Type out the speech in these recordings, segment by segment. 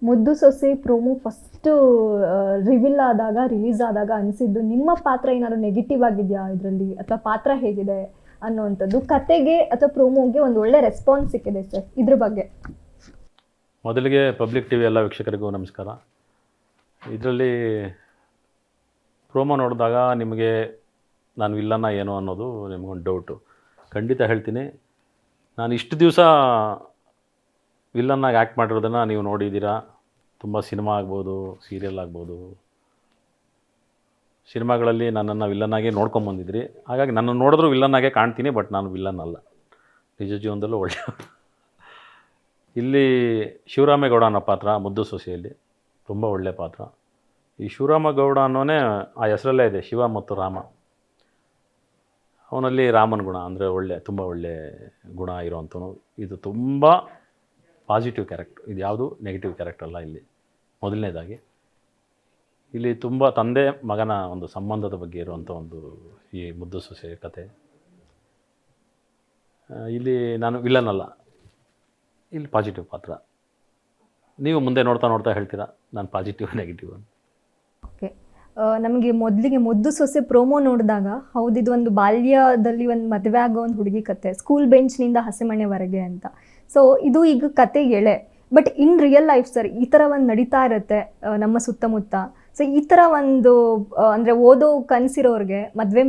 ಮುದ್ದು ಸೊಸೆ promo first release ಆದಾಗ ಅನಿಸಿದ್ದು ನಿಮ್ಮ ಪಾತ್ರ ಏನಾದ್ರು ನೆಗೆಟಿವ್ ಆಗಿದೆಯಾ ಇದರಲ್ಲಿ, ಅಥವಾ ಪಾತ್ರ ಹೇಗಿದೆ ಅನ್ನುವಂಥದ್ದು, ಕತೆಗೆ ಅಥವಾ ಪ್ರೋಮೋಗೆ ಒಂದು ಒಳ್ಳೆ ರೆಸ್ಪಾನ್ಸ್ ಸಿಕ್ಕಿದೆ ಸರ್, ಇದ್ರ ಬಗ್ಗೆ? ಮೊದಲಿಗೆ ಪಬ್ಲಿಕ್ ಟಿವಿ ಎಲ್ಲ ವೀಕ್ಷಕರಿಗೂ ನಮಸ್ಕಾರ. ಇದರಲ್ಲಿ ಪ್ರೋಮೋ ನೋಡಿದಾಗ ನಿಮಗೆ ನಾನು ವಿಲ್ಲನ್ನ ಏನು ಅನ್ನೋದು ನಿಮಗೊಂದು ಡೌಟು. ಖಂಡಿತ ಹೇಳ್ತೀನಿ, ನಾನು ಇಷ್ಟು ದಿವಸ ವಿಲ್ಲನ್ನಾಗಿ ಆ್ಯಕ್ಟ್ ಮಾಡಿರೋದನ್ನು ನೀವು ನೋಡಿದ್ದೀರಾ. ತುಂಬ ಸಿನಿಮಾ ಆಗ್ಬೋದು, ಸೀರಿಯಲ್ ಆಗ್ಬೋದು, ಸಿನಿಮಾಗಳಲ್ಲಿ ನನ್ನನ್ನು ವಿಲ್ಲನ್ನಾಗೆ ನೋಡ್ಕೊಂಬಂದಿದ್ರಿ. ಹಾಗಾಗಿ ನನ್ನನ್ನು ನೋಡಿದ್ರೂ ವಿಲ್ಲನ್ನಾಗೆ ಕಾಣ್ತೀನಿ, ಬಟ್ ನಾನು ವಿಲ್ಲನ್ ಅಲ್ಲ, ನಿಜ ಜೀವನದಲ್ಲೂ ಒಳ್ಳೆಯ. ಇಲ್ಲಿ ಶಿವರಾಮೇಗೌಡ ಅನ್ನೋ ಪಾತ್ರ ಮುದ್ದು ಸೊಸೆಯಲ್ಲಿ ತುಂಬ ಒಳ್ಳೆಯ ಪಾತ್ರ. ಈ ಶಿವರಾಮೇಗೌಡ ಅನ್ನೋನೇ ಆ ಹೆಸರಲ್ಲೇ ಇದೆ, ಶಿವ ಮತ್ತು ರಾಮ. ಅವನಲ್ಲಿ ರಾಮನ ಗುಣ ಅಂದರೆ ತುಂಬ ಒಳ್ಳೆ ಗುಣ ಇರೋವಂಥವನು. ಇದು ತುಂಬ ಪಾಸಿಟಿವ್ ಕ್ಯಾರೆಕ್ಟರ್, ಇದು ಯಾವುದು ನೆಗೆಟಿವ್ ಕ್ಯಾರೆಕ್ಟರ್ ಅಲ್ಲ. ಇಲ್ಲಿ ಮೊದಲನೇದಾಗಿ ಇಲ್ಲಿ ತುಂಬ ತಂದೆ ಮಗನ ಒಂದು ಸಂಬಂಧದ ಬಗ್ಗೆ ಇರುವಂಥ ಒಂದು ಈ ಮುದ್ದು ಸೊಸೆ ಕತೆ. ಇಲ್ಲಿ ನಾನು ವಿಲನ್ ಅಲ್ಲ, ಇಲ್ಲಿ ಪಾಸಿಟಿವ್ ಪಾತ್ರ. ನೀವು ಮುಂದೆ ನೋಡ್ತಾ ಹೇಳ್ತೀರಾ ನಾನು ಪಾಸಿಟಿವ್ ನೆಗೆಟಿವ್ ಅಂತ. ಓಕೆ, ನಮಗೆ ಮೊದಲಿಗೆ ಮುದ್ದು ಸೊಸೆ ಪ್ರೋಮೋ ನೋಡಿದಾಗ ಹೌದು ಇದು ಒಂದು ಬಾಲ್ಯದಲ್ಲಿ ಒಂದು ಮದುವೆ ಆಗೋ ಒಂದು ಹುಡುಗಿ ಕತೆ, ಸ್ಕೂಲ್ ಬೆಂಚ್ನಿಂದ ಹಸೆಮಣೆವರೆಗೆ ಅಂತ. ಸೊ ಇದು ಈಗ ಕತೆ ಎಳೆ, but in real life sir ಈ ಥರ ಒಂದು ನಡೀತಾ ಇರುತ್ತೆ ನಮ್ಮ ಸುತ್ತಮುತ್ತ. ಸೊ ಈ ಥರ ಒಂದು ಅಂದರೆ ಓದೋ ಕನಸಿರೋರಿಗೆ ಮದುವೆ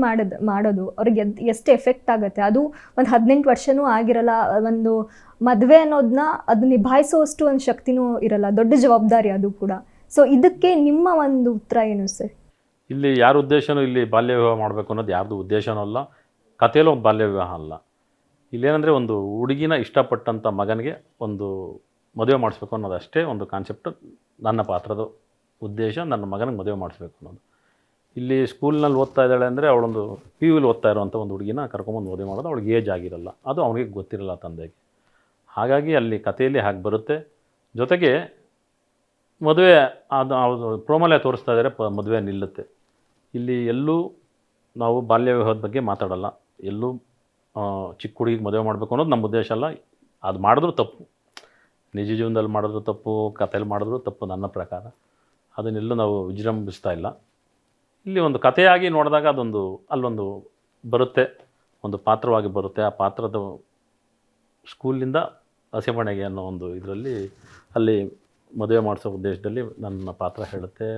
ಮಾಡೋದು ಅವ್ರಿಗೆ ಎಷ್ಟು ಎಫೆಕ್ಟ್ ಆಗುತ್ತೆ. ಅದು ಒಂದು 18 ವರ್ಷವೂ ಆಗಿರಲ್ಲ, ಒಂದು ಮದುವೆ ಅನ್ನೋದನ್ನ ಅದು ನಿಭಾಯಿಸೋಷ್ಟು ಒಂದು ಶಕ್ತಿನೂ ಇರಲ್ಲ, ದೊಡ್ಡ ಜವಾಬ್ದಾರಿ ಅದು ಕೂಡ. ಸೊ ಇದಕ್ಕೆ ನಿಮ್ಮ ಒಂದು ಉತ್ತರ ಏನು ಸರ್? ಇಲ್ಲಿ ಯಾರ ಉದ್ದೇಶನೂ ಇಲ್ಲಿ ಬಾಲ್ಯ ವಿವಾಹ ಮಾಡಬೇಕು ಅನ್ನೋದು ಯಾರ್ದು ಉದ್ದೇಶನೂ ಅಲ್ಲ, ಕಥೆಯಲ್ಲೂ ಒಂದು ಬಾಲ್ಯ ವಿವಾಹ ಅಲ್ಲ. ಇಲ್ಲೇನೆಂದರೆ ಒಂದು ಹುಡುಗಿನ ಇಷ್ಟಪಟ್ಟಂಥ ಮಗನಿಗೆ ಒಂದು ಮದುವೆ ಮಾಡಿಸ್ಬೇಕು ಅನ್ನೋದು ಅಷ್ಟೇ ಒಂದು ಕಾನ್ಸೆಪ್ಟು. ನನ್ನ ಪಾತ್ರದ ಉದ್ದೇಶ ನನ್ನ ಮಗನಿಗೆ ಮದುವೆ ಮಾಡಿಸ್ಬೇಕು ಅನ್ನೋದು. ಇಲ್ಲಿ ಸ್ಕೂಲ್ನಲ್ಲಿ ಓದ್ತಾ ಇದ್ದಾಳೆ ಅಂದರೆ ಅವಳೊಂದು PU ಓದ್ತಾ ಇರೋವಂಥ ಒಂದು ಹುಡುಗಿನ ಕರ್ಕೊಂಬಂದು ಮದುವೆ ಮಾಡೋದು. ಅವಳಿಗೆ ಏಜ್ ಆಗಿರಲ್ಲ, ಅದು ಅವನಿಗೆ ಗೊತ್ತಿರಲ್ಲ ತಂದೆಗೆ. ಹಾಗಾಗಿ ಅಲ್ಲಿ ಕಥೆಯಲ್ಲಿ ಹಾಗೆ ಬರುತ್ತೆ. ಜೊತೆಗೆ ಮದುವೆ ಅದು ಪ್ರೋಮೋಲೇ ತೋರಿಸ್ತಾ ಇದ್ದಾರೆ, ಮದುವೆ ನಿಲ್ಲುತ್ತೆ. ಇಲ್ಲಿ ಎಲ್ಲೂ ನಾವು ಬಾಲ್ಯ ವಿವಾಹದ ಬಗ್ಗೆ ಮಾತಾಡಲ್ಲ. ಎಲ್ಲೂ ಚಿಕ್ಕ ಹುಡುಗಿಗೆ ಮದುವೆ ಮಾಡಬೇಕು ಅನ್ನೋದು ನಮ್ಮ ಉದ್ದೇಶ ಅಲ್ಲ. ಅದು ಮಾಡಿದ್ರೂ ತಪ್ಪು, ನಿಜ ಜೀವನದಲ್ಲಿ ಮಾಡಿದ್ರು ತಪ್ಪು, ಕಥೆಯಲ್ಲಿ ಮಾಡಿದ್ರು ತಪ್ಪು ನನ್ನ ಪ್ರಕಾರ. ಅದನ್ನೆಲ್ಲೂ ನಾವು ವಿಜೃಂಭಿಸ್ತಾ ಇಲ್ಲ. ಇಲ್ಲಿ ಒಂದು ಕಥೆಯಾಗಿ ನೋಡಿದಾಗ ಅಲ್ಲೊಂದು ಬರುತ್ತೆ, ಒಂದು ಪಾತ್ರವಾಗಿ ಬರುತ್ತೆ. ಆ ಪಾತ್ರದ ಸ್ಕೂಲಿಂದ ಹಸೆಮಣೆಗೆ ಅನ್ನೋ ಒಂದು ಇದರಲ್ಲಿ ಅಲ್ಲಿ ಮದುವೆ ಮಾಡಿಸೋ ಉದ್ದೇಶದಲ್ಲಿ ನನ್ನ ಪಾತ್ರ ಹೇಳುತ್ತೆ.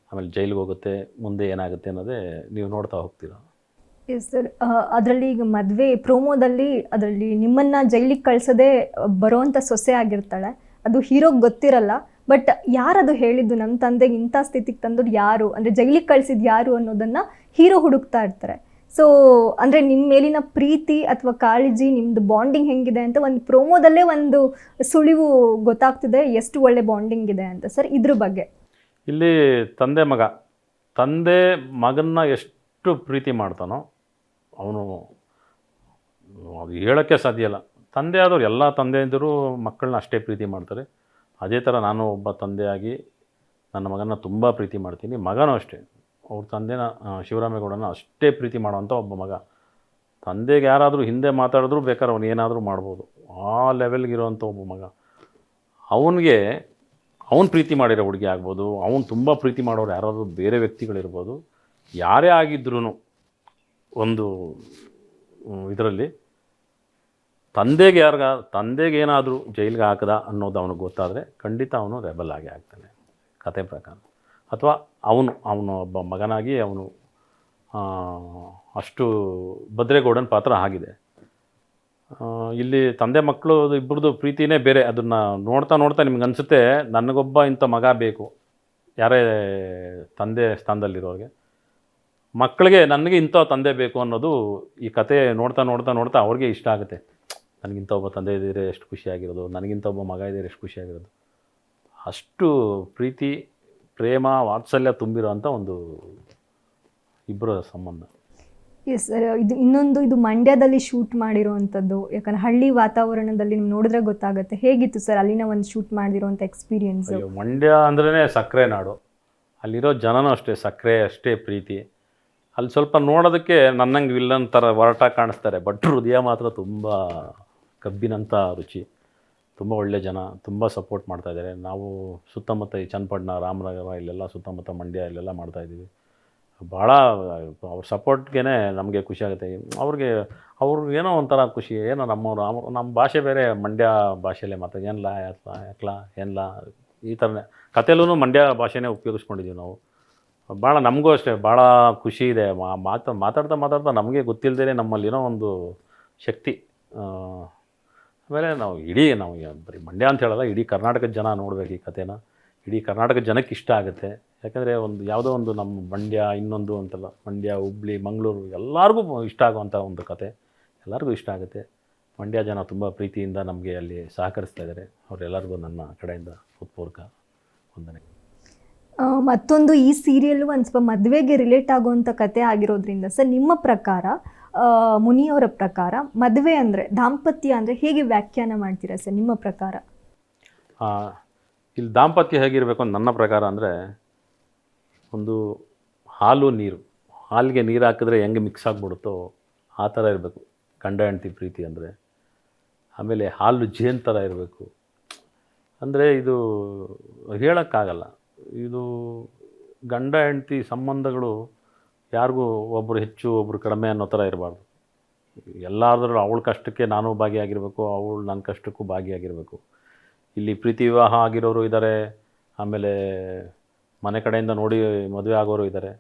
ಆಮೇಲೆ ಜೈಲಿಗೆ ಹೋಗುತ್ತೆ, ಮುಂದೆ ಏನಾಗುತ್ತೆ ಅನ್ನೋದೇ ನೀವು ನೋಡ್ತಾ ಹೋಗ್ತೀರಾ. ಎಸ್ ಸರ್, ಅದರಲ್ಲಿ ಈಗ ಮದುವೆ ಪ್ರೋಮೋದಲ್ಲಿ ಅದರಲ್ಲಿ ನಿಮ್ಮನ್ನು ಜೈಲಿಗೆ ಕಳಿಸೋದೇ ಬರೋವಂಥ ಸೊಸೆ ಆಗಿರ್ತಾಳೆ. ಅದು ಹೀರೋಗೆ ಗೊತ್ತಿರಲ್ಲ, ಬಟ್ ಯಾರದು ಹೇಳಿದ್ದು ನಮ್ಮ ತಂದೆಗೆ ಇಂಥ ಸ್ಥಿತಿಗೆ ತಂದದ್ದು ಯಾರು, ಅಂದರೆ ಜೈಲಿಗೆ ಕಳಿಸಿದ್ದು ಯಾರು ಅನ್ನೋದನ್ನು ಹೀರೋ ಹುಡುಕ್ತಾ ಇರ್ತಾರೆ. ಸೊ ಅಂದರೆ ನಿಮ್ಮ ಮೇಲಿನ ಪ್ರೀತಿ ಅಥವಾ ಕಾಳಜಿ, ನಿಮ್ಮದು ಬಾಂಡಿಂಗ್ ಹೆಂಗಿದೆ ಅಂತ ಒಂದು ಪ್ರೋಮೋದಲ್ಲೇ ಒಂದು ಸುಳಿವು ಗೊತ್ತಾಗ್ತಿದೆ, ಎಷ್ಟು ಒಳ್ಳೆ ಬಾಂಡಿಂಗ್ ಇದೆ ಅಂತ. ಸರ್ ಇದ್ರ ಬಗ್ಗೆ ಇಲ್ಲಿ ತಂದೆ ಮಗನ್ನ ಎಷ್ಟು ಪ್ರೀತಿ ಮಾಡ್ತಾನೋ ಅವನು ಅದು ಹೇಳೋಕ್ಕೆ ಸಾಧ್ಯ ಇಲ್ಲ. ತಂದೆ ಆದವ್ರು ಎಲ್ಲ ತಂದೆಯಂದಿರು ಮಕ್ಕಳನ್ನ ಅಷ್ಟೇ ಪ್ರೀತಿ ಮಾಡ್ತಾರೆ. ಅದೇ ಥರ ನಾನು ಒಬ್ಬ ತಂದೆಯಾಗಿ ನನ್ನ ಮಗನ ತುಂಬ ಪ್ರೀತಿ ಮಾಡ್ತೀನಿ. ಮಗನೂ ಅಷ್ಟೇ, ಅವ್ರ ತಂದೆನ ಶಿವರಾಮೇಗೌಡನ ಅಷ್ಟೇ ಪ್ರೀತಿ ಮಾಡೋವಂಥ ಒಬ್ಬ ಮಗ. ತಂದೆಗೆ ಯಾರಾದರೂ ಹಿಂದೆ ಮಾತಾಡಿದ್ರು ಬೇಕಾದ್ರೆ ಅವನು ಏನಾದರೂ ಮಾಡ್ಬೋದು, ಆ ಲೆವೆಲ್ಗಿರೋವಂಥ ಒಬ್ಬ ಮಗ. ಅವನು ಪ್ರೀತಿ ಮಾಡಿರೋ ಹುಡುಗಿ ಆಗ್ಬೋದು, ಅವನು ತುಂಬ ಪ್ರೀತಿ ಮಾಡೋರು ಯಾರಾದರೂ ಬೇರೆ ವ್ಯಕ್ತಿಗಳಿರ್ಬೋದು, ಯಾರೇ ಆಗಿದ್ರೂ ಒಂದು ಇದರಲ್ಲಿ ತಂದೆಗೆ ಏನಾದರೂ ಜೈಲಿಗೆ ಹಾಕದ ಅನ್ನೋದು ಅವನಿಗೆ ಗೊತ್ತಾದರೆ ಖಂಡಿತ ಅವನು ರೆಬಲ್ ಆಗಿ ಆಗ್ತಾನೆ ಕತೆ ಪ್ರಕಾರ. ಅಥವಾ ಅವನು ಒಬ್ಬ ಮಗನಾಗಿ ಅವನು ಅಷ್ಟು ಭದ್ರೇಗೌಡನ ಪಾತ್ರ ಆಗಿದೆ. ಇಲ್ಲಿ ತಂದೆ ಮಕ್ಕಳು ಇಬ್ಬರದು ಪ್ರೀತಿನೇ ಬೇರೆ. ಅದನ್ನು ನೋಡ್ತಾ ನಿಮ್ಗೆ ಅನಿಸುತ್ತೆ ನನಗೊಬ್ಬ ಇಂಥ ಮಗ ಬೇಕು, ಯಾರೇ ತಂದೆ ಸ್ಥಾನದಲ್ಲಿರೋರಿಗೆ. ಮಕ್ಕಳಿಗೆ ನನಗೆ ಇಂಥ ತಂದೆ ಬೇಕು ಅನ್ನೋದು ಈ ಕತೆ ನೋಡ್ತಾ ಅವ್ರಿಗೆ ಇಷ್ಟ ಆಗುತ್ತೆ. ನನಗಿಂತ ಒಬ್ಬ ತಂದೆ ಇದ್ದರೆ ಎಷ್ಟು ಖುಷಿಯಾಗಿರೋದು, ನನಗಿಂತ ಒಬ್ಬ ಮಗ ಇದ್ದರೆ ಎಷ್ಟು ಖುಷಿಯಾಗಿರೋದು. ಅಷ್ಟು ಪ್ರೀತಿ, ಪ್ರೇಮ, ವಾತ್ಸಲ್ಯ ತುಂಬಿರೋ ಅಂಥ ಒಂದು ಇಬ್ಬರ ಸಂಬಂಧ. ಎಸ್ ಸರ್, ಇದು ಮಂಡ್ಯದಲ್ಲಿ ಶೂಟ್ ಮಾಡಿರೋವಂಥದ್ದು. ಯಾಕಂದರೆ ಹಳ್ಳಿ ವಾತಾವರಣದಲ್ಲಿ ನೀವು ನೋಡಿದ್ರೆ ಗೊತ್ತಾಗುತ್ತೆ. ಹೇಗಿತ್ತು ಸರ್ ಅಲ್ಲಿನ ಒಂದು ಶೂಟ್ ಮಾಡಿರೋವಂಥ ಎಕ್ಸ್ಪೀರಿಯನ್ಸ್? ಮಂಡ್ಯ ಅಂದ್ರೇ ಸಕ್ಕರೆ ನಾಡು. ಅಲ್ಲಿರೋ ಜನನೂ ಅಷ್ಟೇ ಸಕ್ಕರೆ, ಅಷ್ಟೇ ಪ್ರೀತಿ. ಅಲ್ಲಿ ಸ್ವಲ್ಪ ನೋಡೋದಕ್ಕೆ ನನ್ನಂಗೆ ವಿಲ್ಲನ್ ಥರ ಹೊರಟಾಗಿ ಕಾಣಿಸ್ತಾರೆ, ಬಟ್ ಹೃದಯ ಮಾತ್ರ ತುಂಬ ಕಬ್ಬಿನಂಥ ರುಚಿ. ತುಂಬ ಒಳ್ಳೆ ಜನ, ತುಂಬ ಸಪೋರ್ಟ್ ಮಾಡ್ತಾಯಿದ್ದಾರೆ. ನಾವು ಸುತ್ತಮುತ್ತ ಈ ಚನ್ನಪಟ್ಟಣ, ರಾಮನಗರ ಇಲ್ಲೆಲ್ಲ ಸುತ್ತಮುತ್ತ ಮಂಡ್ಯ ಇಲ್ಲೆಲ್ಲ ಮಾಡ್ತಾಯಿದ್ದೀವಿ. ಭಾಳ ಅವ್ರ ಸಪೋರ್ಟ್ಗೆ ನಮಗೆ ಖುಷಿಯಾಗುತ್ತೆ. ಅವ್ರಿಗೇನೋ ಒಂಥರ ಖುಷಿ, ಏನೋ ನಮ್ಮ ಭಾಷೆ ಬೇರೆ, ಮಂಡ್ಯ ಭಾಷೆಯಲ್ಲೇ ಮಾತಾಡಿ ಏನ್ಲಾ ಯಾತ್ಲಾ ಯಾಕ್ಲಾ ಏನ್ಲಾ ಈ ಥರನೇ ಕಥೆಲೂ ಮಂಡ್ಯ ಭಾಷೆನೇ ಉಪಯೋಗಿಸ್ಕೊಂಡಿದ್ದೀವಿ ನಾವು. ಭಾಳ ನಮಗೂ ಅಷ್ಟೇ ಭಾಳ ಖುಷಿ ಇದೆ. ಮಾತಾಡ್ತಾ ನಮಗೆ ಗೊತ್ತಿಲ್ಲದೇ ನಮ್ಮಲ್ಲಿರೋ ಒಂದು ಶಕ್ತಿ. ಆಮೇಲೆ ನಾವು ಬರೀ ಮಂಡ್ಯ ಅಂತ ಹೇಳಲ್ಲ, ಇಡೀ ಕರ್ನಾಟಕದ ಜನ ನೋಡ್ಬೇಕು ಈ ಕಥೆನ. ಇಡೀ ಕರ್ನಾಟಕದ ಜನಕ್ಕೆ ಇಷ್ಟ ಆಗುತ್ತೆ. ಯಾಕಂದರೆ ಯಾವುದೋ ಒಂದು ನಮ್ಮ ಮಂಡ್ಯ ಇನ್ನೊಂದು ಅಂತಲ್ಲ, ಮಂಡ್ಯ, ಹುಬ್ಳಿ, ಮಂಗಳೂರು ಎಲ್ಲರಿಗೂ ಇಷ್ಟ ಆಗುವಂಥ ಒಂದು ಕತೆ, ಎಲ್ಲರಿಗೂ ಇಷ್ಟ ಆಗುತ್ತೆ. ಮಂಡ್ಯ ಜನ ತುಂಬ ಪ್ರೀತಿಯಿಂದ ನಮಗೆ ಅಲ್ಲಿ ಸಹಕರಿಸ್ತಾ ಇದ್ದಾರೆ. ಅವರೆಲ್ಲರಿಗೂ ನನ್ನ ಕಡೆಯಿಂದ ಹೃತ್ಪೂರ್ವಕ ವಂದನೆ. ಮತ್ತೊಂದು ಈ ಸೀರಿಯಲ್ಲು ಒಂದು ಸ್ವಲ್ಪ ಮದುವೆಗೆ ರಿಲೇಟ್ ಆಗುವಂಥ ಕತೆ ಆಗಿರೋದ್ರಿಂದ ಸರ್, ನಿಮ್ಮ ಪ್ರಕಾರ ಮುನಿಯವರ ಪ್ರಕಾರ ಮದುವೆ ಅಂದರೆ, ದಾಂಪತ್ಯ ಅಂದರೆ ಹೇಗೆ ವ್ಯಾಖ್ಯಾನ ಮಾಡ್ತೀರಾ ಸರ್ ನಿಮ್ಮ ಪ್ರಕಾರ? ಇಲ್ಲಿ ದಾಂಪತ್ಯ ಹೇಗಿರಬೇಕು ಅಂತ ನನ್ನ ಪ್ರಕಾರ ಅಂದರೆ, ಒಂದು ಹಾಲು ನೀರು, ಹಾಲಿಗೆ ನೀರು ಹಾಕಿದ್ರೆ ಹೆಂಗೆ ಮಿಕ್ಸ್ ಆಗಿಬಿಡುತ್ತೋ ಆ ಥರ ಇರಬೇಕು ಗಂಡ ಹೆಂಡತಿ ಪ್ರೀತಿ ಅಂದರೆ. ಆಮೇಲೆ ಹಾಲು ಜೇನು ಥರ ಇರಬೇಕು. ಅಂದರೆ ಇದು ಹೇಳೋಕ್ಕಾಗಲ್ಲ. ಇದು ಗಂಡ ಹೆಂಡತಿ ಸಂಬಂಧಗಳು ಯಾರಿಗೂ ಒಬ್ಬರು ಹೆಚ್ಚು ಒಬ್ಬರು ಕಡಿಮೆ ಅನ್ನೋ ಥರ ಇರಬಾರ್ದು. ಎಲ್ಲಾದರೂ ಅವಳ ಕಷ್ಟಕ್ಕೆ ನಾನು ಭಾಗಿಯಾಗಿರಬೇಕು, ಅವಳು ನನ್ನ ಕಷ್ಟಕ್ಕೂ ಭಾಗಿಯಾಗಿರಬೇಕು. ಇಲ್ಲಿ ಪ್ರೀತಿ ವಿವಾಹ ಆಗಿರೋರು ಇದ್ದಾರೆ, ಆಮೇಲೆ ಮನೆ ಕಡೆಯಿಂದ ನೋಡಿ ಮದುವೆ ಆಗೋರು ಇದ್ದಾರೆ.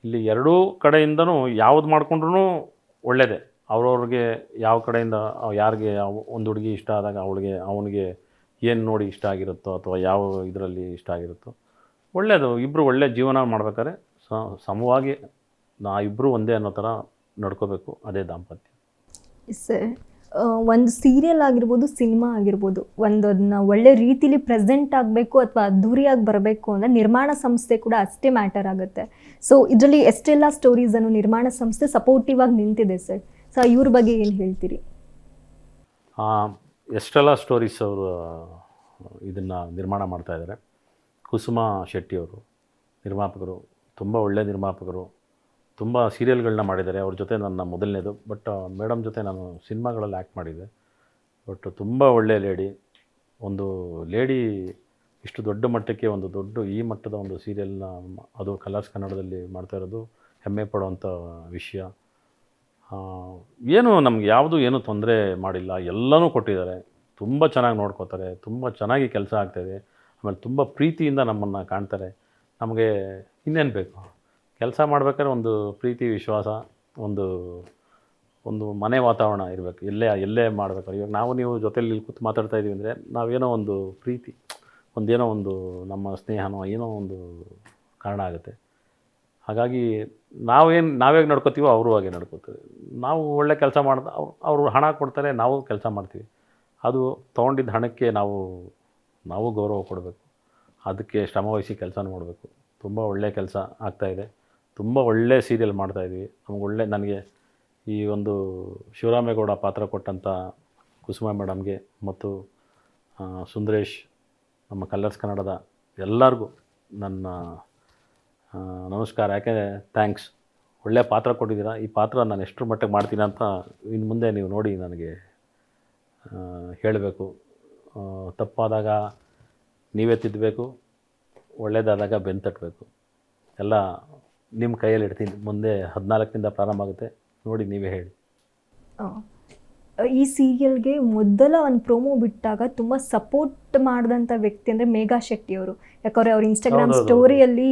ಇಲ್ಲಿ ಎರಡೂ ಕಡೆಯಿಂದನೂ ಯಾವ್ದು ಮಾಡ್ಕೊಂಡ್ರೂ ಒಳ್ಳೆಯದೇ. ಅವ್ರವ್ರಿಗೆ ಯಾವ ಕಡೆಯಿಂದ ಯಾರಿಗೆ ಒಂದು ಹುಡುಗಿ ಇಷ್ಟ ಆದಾಗ ಅವನಿಗೆ ಏನು ನೋಡಿ ಇಷ್ಟ ಆಗಿರುತ್ತೋ ಅಥವಾ ಯಾವ ಇದರಲ್ಲಿ ಇಷ್ಟ ಆಗಿರುತ್ತೋ ಒಳ್ಳೆಯದು. ಇಬ್ಬರು ಒಳ್ಳೆ ಜೀವನ ಮಾಡ್ಬೇಕಾದ್ರೆ ಸಮವಾಗಿ ಇಬ್ಬರು ಒಂದೇ ಅನ್ನೋ ಥರ ನಡ್ಕೋಬೇಕು. ಅದೇ ದಾಂಪತ್ಯ. ಸರ್, ಒಂದು ಸೀರಿಯಲ್ ಆಗಿರ್ಬೋದು, ಸಿನಿಮಾ ಆಗಿರ್ಬೋದು, ಅದನ್ನ ಒಳ್ಳೆ ರೀತಿಲಿ ಪ್ರೆಸೆಂಟ್ ಆಗಬೇಕು ಅಥವಾ ಅದ್ಧೂರಿಯಾಗಿ ಬರಬೇಕು ಅಂದರೆ ನಿರ್ಮಾಣ ಸಂಸ್ಥೆ ಕೂಡ ಅಷ್ಟೇ ಮ್ಯಾಟರ್ ಆಗುತ್ತೆ. ಸೊ ಇದರಲ್ಲಿ ಎಷ್ಟೆಲ್ಲ ಸ್ಟೋರೀಸನ್ನು ನಿರ್ಮಾಣ ಸಂಸ್ಥೆ ಸಪೋರ್ಟಿವ್ ಆಗಿ ನಿಂತಿದೆ ಸರ್. ಸೊ ಇವ್ರ ಬಗ್ಗೆ ಏನು ಹೇಳ್ತೀರಿ? ಎಷ್ಟೆಲ್ಲ ಸ್ಟೋರೀಸ್ ಅವರು ಇದನ್ನು ನಿರ್ಮಾಣ ಮಾಡ್ತಾಯಿದ್ದಾರೆ. ಕುಸುಮಾ ಶೆಟ್ಟಿಯವರು ನಿರ್ಮಾಪಕರು, ತುಂಬ ಒಳ್ಳೆಯ ನಿರ್ಮಾಪಕರು, ತುಂಬ ಸೀರಿಯಲ್ಗಳನ್ನ ಮಾಡಿದ್ದಾರೆ. ಅವ್ರ ಜೊತೆ ನನ್ನ ಮೊದಲನೇದು. ಬಟ್ ಮೇಡಮ್ ಜೊತೆ ನಾನು ಸಿನಿಮಾಗಳಲ್ಲಿ ಆ್ಯಕ್ಟ್ ಮಾಡಿದ್ದೆ. ಬಟ್ ತುಂಬ ಒಳ್ಳೆಯ ಲೇಡಿ. ಒಂದು ಲೇಡಿ ಇಷ್ಟು ದೊಡ್ಡ ಮಟ್ಟಕ್ಕೆ ಈ ಮಟ್ಟದ ಒಂದು ಸೀರಿಯಲ್ನ ಅದು ಕಲರ್ಸ್ ಕನ್ನಡದಲ್ಲಿ ಮಾಡ್ತಾ ಇರೋದು ಹೆಮ್ಮೆ ಪಡುವಂಥ ವಿಷಯ. ನಮಗೆ ಏನು ತೊಂದರೆ ಮಾಡಿಲ್ಲ, ಎಲ್ಲನೂ ಕೊಟ್ಟಿದ್ದಾರೆ. ತುಂಬ ಚೆನ್ನಾಗಿ ನೋಡ್ಕೋತಾರೆ, ತುಂಬ ಚೆನ್ನಾಗಿ ಕೆಲಸ ಆಗ್ತಾಯಿದೆ. ಆಮೇಲೆ ತುಂಬ ಪ್ರೀತಿಯಿಂದ ನಮ್ಮನ್ನು ಕಾಣ್ತಾರೆ. ನಮಗೆ ಇನ್ನೇನು ಬೇಕು? ಕೆಲಸ ಮಾಡ್ಬೇಕಾದ್ರೆ ಒಂದು ಪ್ರೀತಿ, ವಿಶ್ವಾಸ, ಒಂದು ಮನೆ ವಾತಾವರಣ ಇರಬೇಕು. ಎಲ್ಲೇ ಮಾಡಬೇಕಾದ್ರೆ ಇವಾಗ ನೀವು ಜೊತೆಲಿ ಕೂತು ಮಾತಾಡ್ತಾ ಇದ್ದೀವಿ ಅಂದರೆ ನಾವೇನೋ ಒಂದು ಪ್ರೀತಿ, ನಮ್ಮ ಸ್ನೇಹನೋ ಏನೋ ಒಂದು ಕಾರಣ ಆಗುತ್ತೆ. ಹಾಗಾಗಿ ನಾವೇಗೆ ನಡ್ಕೋತೀವೋ ಅವರು ಹಾಗೆ ನಡ್ಕೋತಾರೆ. ನಾವು ಒಳ್ಳೆ ಕೆಲಸ ಮಾಡಿದ ಅವರು ಹಣ ಕೊಡ್ತಾರೆ, ನಾವು ಕೆಲಸ ಮಾಡ್ತೀವಿ. ಅದು ತೊಗೊಂಡಿದ್ದ ಹಣಕ್ಕೆ ನಾವು ಗೌರವ ಕೊಡಬೇಕು. ಅದಕ್ಕೆ ಶ್ರಮವಹಿಸಿ ಕೆಲಸ ಮಾಡಬೇಕು. ತುಂಬ ಒಳ್ಳೆಯ ಕೆಲಸ ಆಗ್ತಾಯಿದೆ. ತುಂಬ ಒಳ್ಳೆಯ ಸೀರಿಯಲ್ ಮಾಡ್ತಾಯಿದ್ವಿ. ನನಗೆ ಈ ಒಂದು ಶಿವರಾಮೇಗೌಡ ಪಾತ್ರ ಕೊಟ್ಟಂಥ ಕುಸುಮಾ ಮೇಡಮ್ಗೆ ಮತ್ತು ಸುಂದರೇಶ್, ನಮ್ಮ ಕಲರ್ಸ್ ಕನ್ನಡದ ಎಲ್ಲರಿಗೂ ನನ್ನ ನಮಸ್ಕಾರ. ಯಾಕೆಂದರೆ ಥ್ಯಾಂಕ್ಸ್, ಒಳ್ಳೆಯ ಪಾತ್ರ ಕೊಟ್ಟಿದ್ದೀರಾ. ಈ ಪಾತ್ರ ನಾನು ಎಷ್ಟರ ಮಟ್ಟಿಗೆ ಮಾಡ್ತೀನಿ ಅಂತ ಇನ್ನು ಮುಂದೆ ನೀವು ನೋಡಿ ನನಗೆ ಹೇಳಬೇಕು. ತಪ್ಪಾದಾಗ ನೀವೇ ತಿದ್ದಬೇಕು, ಒಳ್ಳೆಯದಾದಾಗ ಬೆನ್ನು ತಟ್ಟಬೇಕು. ಎಲ್ಲ ನಿಮ್ಮ ಕೈಯಲ್ಲಿ ಇಡ್ತೀನಿ. ಮುಂದೆ 14ರಿಂದ ಪ್ರಾರಂಭ ಆಗುತ್ತೆ, ನೋಡಿ ನೀವೇ ಹೇಳಿ. ಈ ಸೀರಿಯಲ್ಗೆ ಮೊದಲ ಒಂದು ಪ್ರೋಮೋ ಬಿಟ್ಟಾಗ ತುಂಬ ಸಪೋರ್ಟ್ ಮಾಡಿದಂಥ ವ್ಯಕ್ತಿ ಅಂದರೆ ಮೇಘಾ ಶೆಟ್ಟಿ ಅವರು. ಯಾಕಂದರೆ ಅವ್ರ ಇನ್ಸ್ಟಾಗ್ರಾಮ್ ಸ್ಟೋರಿಯಲ್ಲಿ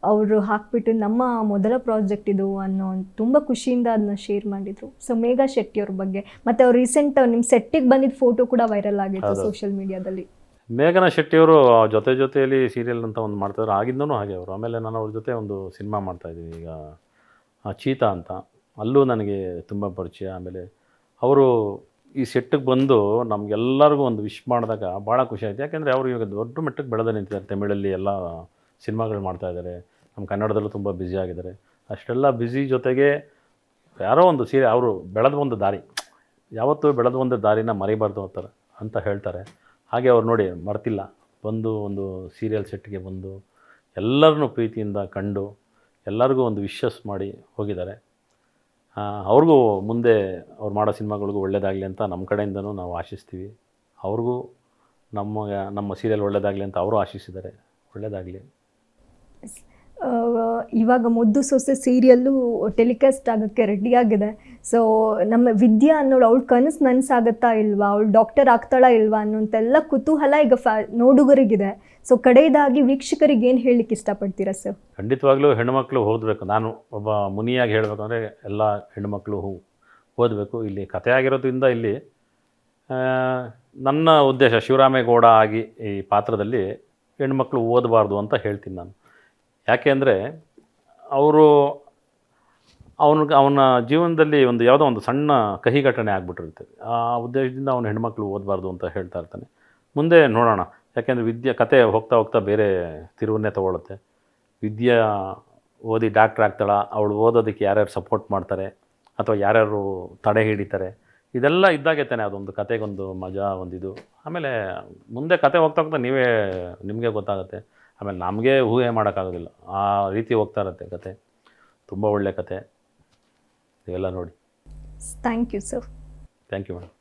ಅವರು ಹಾಕ್ಬಿಟ್ಟು ನಮ್ಮ ಮೊದಲ ಪ್ರಾಜೆಕ್ಟ್ ಇದು ಅನ್ನೋ ತುಂಬ ಖುಷಿಯಿಂದ ಅದನ್ನ ಶೇರ್ ಮಾಡಿದರು. ಸೊ ಮೇಘಾ ಶೆಟ್ಟಿ ಅವ್ರ ಬಗ್ಗೆ ಮತ್ತು ಅವ್ರು ರೀಸೆಂಟ್ ನಿಮ್ಮ ಸೆಟ್ಟಿಗೆ ಬಂದಿದ್ದ ಫೋಟೋ ಕೂಡ ವೈರಲ್ ಆಗಿತ್ತು ಸೋಷಿಯಲ್ ಮೀಡಿಯಾದಲ್ಲಿ. ಮೇಘನಾ ಶೆಟ್ಟಿಯವರು ಜೊತೆಯಲ್ಲಿ ಸೀರಿಯಲ್ ಅಂತ ಒಂದು ಮಾಡ್ತಾಯಿದ್ರು. ಆಗಿಂದನೂ ಹಾಗೆ ಅವರು. ಆಮೇಲೆ ನಾನು ಅವ್ರ ಜೊತೆ ಒಂದು ಸಿನಿಮಾ ಮಾಡ್ತಾಯಿದ್ದೀನಿ ಈಗ, ಚೀತಾ ಅಂತ. ಅಲ್ಲೂ ನನಗೆ ತುಂಬ ಪರಿಚಯ. ಆಮೇಲೆ ಅವರು ಈ ಸೆಟ್ಟಿಗೆ ಬಂದು ನಮಗೆಲ್ಲರಿಗೂ ಒಂದು ವಿಶ್ ಮಾಡಿದಾಗ ಭಾಳ ಖುಷಿ ಆಯಿತು. ಯಾಕೆಂದರೆ ಅವರು ಇವಾಗ ದೊಡ್ಡ ಮಟ್ಟಕ್ಕೆ ಬೆಳೆದು ನಿಂತಿದ್ದಾರೆ. ತಮಿಳಲ್ಲಿ ಎಲ್ಲ ಸಿನಿಮಾಗಳು ಮಾಡ್ತಾಯಿದ್ದಾರೆ. ನಮ್ಮ ಕನ್ನಡದಲ್ಲೂ ತುಂಬ ಬ್ಯುಸಿ ಆಗಿದ್ದಾರೆ. ಅಷ್ಟೆಲ್ಲ ಬ್ಯುಸಿ ಜೊತೆಗೆ ಯಾರೋ ಒಂದು ಅವರು ಬೆಳೆದ ಒಂದು ದಾರಿ, ಯಾವತ್ತೂ ಬೆಳೆದ ಒಂದು ದಾರಿನ ಮರಿಬಾರ್ದು ಅಂತ ಹೇಳ್ತಾರೆ. ಹಾಗೆ ಅವ್ರು ನೋಡಿ ಮರ್ತಿಲ್ಲ, ಬಂದು ಒಂದು ಸೀರಿಯಲ್ ಸೆಟ್ಗೆ ಬಂದು ಎಲ್ಲರನ್ನೂ ಪ್ರೀತಿಯಿಂದ ಕಂಡು ಎಲ್ಲರಿಗೂ ಒಂದು ವಿಶಸ್ ಮಾಡಿ ಹೋಗಿದ್ದಾರೆ. ಅವ್ರಿಗೂ ಮುಂದೆ ಅವ್ರು ಮಾಡೋ ಸಿನಿಮಾಗಳಿಗೂ ಒಳ್ಳೆಯದಾಗಲಿ ಅಂತ ನಮ್ಮ ಕಡೆಯಿಂದನೂ ನಾವು ಆಶಿಸ್ತೀವಿ. ಅವ್ರಿಗೂ ನಮ್ಮ ಸೀರಿಯಲ್ ಒಳ್ಳೆಯದಾಗಲಿ ಅಂತ ಅವರು ಆಶಿಸಿದ್ದಾರೆ. ಒಳ್ಳೆಯದಾಗಲಿ. ಇವಾಗ ಮುದ್ದು ಸೊಸೆ ಸೀರಿಯಲ್ಲು ಟೆಲಿಕಾಸ್ಟ್ ಆಗೋಕ್ಕೆ ರೆಡಿಯಾಗಿದೆ. ಸೊ ನಮ್ಮ ವಿದ್ಯಾ ಅನ್ನೋಳು ಅವಳ ಕನಸು ನನಸಾಗುತ್ತಾ ಇಲ್ವಾ, ಅವಳು ಡಾಕ್ಟರ್ ಆಗ್ತಾಳಾ ಇಲ್ವಾ ಅನ್ನೋಂತೆಲ್ಲ ಕುತೂಹಲ ಈಗ ನೋಡುಗರಿಗಿದೆ. ಸೊ ಕಡೆಯದಾಗಿ ವೀಕ್ಷಕರಿಗೆ ಏನು ಹೇಳಲಿಕ್ಕೆ ಇಷ್ಟಪಡ್ತೀರಾ ಸರ್? ಖಂಡಿತವಾಗ್ಲೂ ಹೆಣ್ಣುಮಕ್ಕಳು ಓದಬೇಕು. ನಾನು ಒಬ್ಬ ಮುನಿಯಾಗಿ ಹೇಳಬೇಕಂದ್ರೆ ಎಲ್ಲ ಹೆಣ್ಣುಮಕ್ಕಳು ಓದಬೇಕು. ಇಲ್ಲಿ ಕಥೆ ಆಗಿರೋದ್ರಿಂದ ಇಲ್ಲಿ ನನ್ನ ಉದ್ದೇಶ ಶಿವರಾಮೇಗೌಡ ಆಗಿ ಈ ಪಾತ್ರದಲ್ಲಿ ಹೆಣ್ಮಕ್ಳು ಓದಬಾರ್ದು ಅಂತ ಹೇಳ್ತೀನಿ ನಾನು. ಯಾಕೆ ಅಂದರೆ ಅವನ ಜೀವನದಲ್ಲಿ ಯಾವುದೋ ಒಂದು ಸಣ್ಣ ಕಹಿ ಘಟನೆ ಆಗಿಬಿಟ್ಟಿರ್ತದೆ. ಆ ಉದ್ದೇಶದಿಂದ ಅವನು ಹೆಣ್ಮಕ್ಳು ಓದಬಾರ್ದು ಅಂತ ಹೇಳ್ತಾ ಇರ್ತಾನೆ. ಮುಂದೆ ನೋಡೋಣ. ಯಾಕೆಂದರೆ ಕತೆ ಹೋಗ್ತಾ ಹೋಗ್ತಾ ಬೇರೆ ತಿರುವನ್ನೇ ತೊಗೊಳುತ್ತೆ. ವಿದ್ಯಾ ಓದಿ ಡಾಕ್ಟ್ರ್ ಆಗ್ತಾಳ, ಅವಳು ಓದೋದಕ್ಕೆ ಯಾರ್ಯಾರು ಸಪೋರ್ಟ್ ಮಾಡ್ತಾರೆ ಅಥವಾ ಯಾರ್ಯಾರು ತಡೆ ಹಿಡಿತಾರೆ, ಇದೆಲ್ಲ ಇದ್ದಾಗೆ ತಾನೆ ಅದೊಂದು ಕತೆಗೊಂದು ಮಜಾ ಒಂದಿದು. ಆಮೇಲೆ ಮುಂದೆ ಕತೆ ಹೋಗ್ತಾ ಹೋಗ್ತಾ ನಿಮಗೆ ಗೊತ್ತಾಗುತ್ತೆ. ಆಮೇಲೆ ನಮಗೆ ಊಹೆ ಮಾಡೋಕ್ಕಾಗೋದಿಲ್ಲ, ಆ ರೀತಿ ಹೋಗ್ತಾ ಇರುತ್ತೆ ಕತೆ. ತುಂಬ ಒಳ್ಳೆಯ ಕತೆ, ಇವೆಲ್ಲ ನೋಡಿ. Thank you sir. Thank you madam.